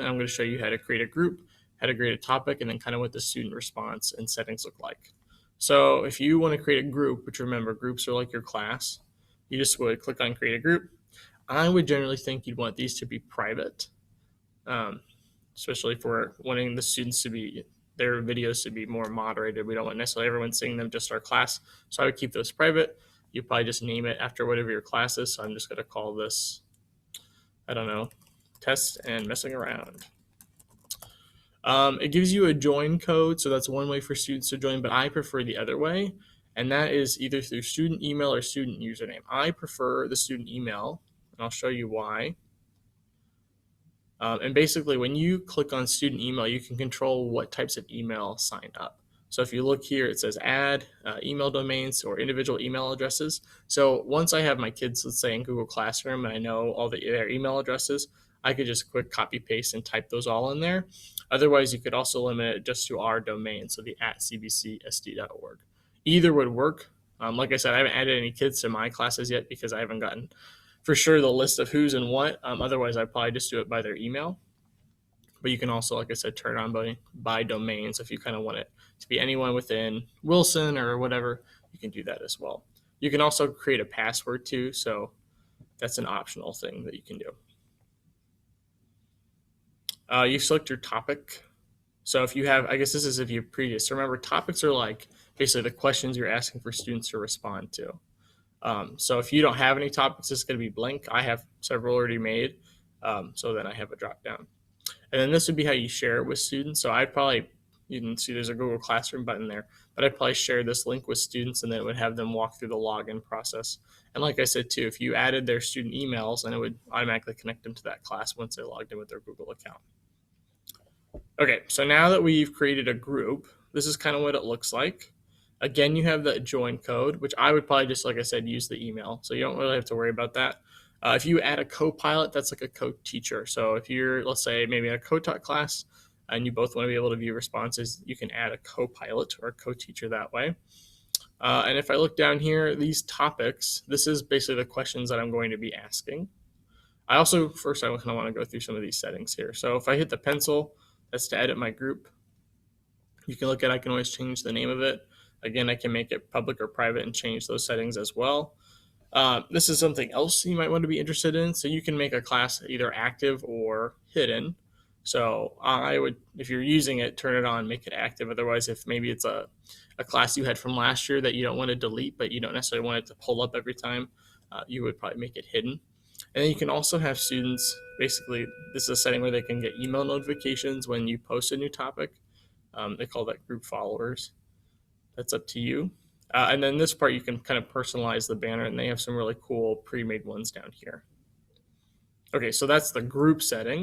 I'm going to show you how to create a group, how to create a topic, and then kind of what the student response and settings look like. So if you want to create a group, which remember groups are like your class, you just would click on create a group. I would generally think you'd want these to be private, um, especially for wanting the students to be their videos to be more moderated. We don't want necessarily everyone seeing them, just our class. So I would keep those private. You probably just name it after whatever your class is. So I'm just going to call this, I don't know, test and messing around. It gives you a join code, so that's one way for students to join, but I prefer the other way, and that is either through student email or student username. I prefer the student email, and I'll show you why. And basically, when you click on student email, you can control what types of email sign up. So if you look here, it says add email domains or individual email addresses. So once I have my kids, let's say in Google Classroom, and I know all their email addresses, I could just quick copy paste and type those all in there. Otherwise, you could also limit it just to our domain, so the @cbcsd.org. Either would work. Like I said, I haven't added any kids to my classes yet because I haven't gotten for sure the list of who's and what. Otherwise, I'd probably just do it by their email. But you can also, like I said, turn it on by domain. So if you kind of want it to be anyone within Wilson or whatever, you can do that as well. You can also create a password too. So that's an optional thing that you can do. You select your topic. So if you have, I guess this is if you have previous. So remember, topics are like basically the questions you're asking for students to respond to. So if you don't have any topics, it's going to be blank. I have several already made. So then I have a drop down. And then this would be how you share it with students. So I'd probably, you can see there's a Google Classroom button there, but I'd probably share this link with students and then it would have them walk through the login process. And like I said too, if you added their student emails, then it would automatically connect them to that class once they logged in with their Google account. Okay, so now that we've created a group, this is kind of what it looks like. Again, you have the join code, which I would probably just, like I said, use the email. So you don't really have to worry about that. If you add a co-pilot, that's like a co-teacher. So if you're, let's say, maybe in a co-taught class and you both want to be able to view responses, you can add a co-pilot or a co-teacher that way. And if I look down here, these topics, this is basically the questions that I'm going to be asking. I also, first, I kind of want to go through some of these settings here. So if I hit the pencil, that's to edit my group. You can look at, I can always change the name of it. Again, I can make it public or private and change those settings as well. This is something else you might want to be interested in. So you can make a class either active or hidden. So I would, if you're using it, turn it on, make it active. Otherwise, if maybe it's a class you had from last year that you don't want to delete, but you don't necessarily want it to pull up every time, you would probably make it hidden. And then you can also have students, basically, this is a setting where they can get email notifications when you post a new topic. They call that group followers. That's up to you. And then this part, you can kind of personalize the banner, and they have some really cool pre-made ones down here. Okay, so that's the group setting.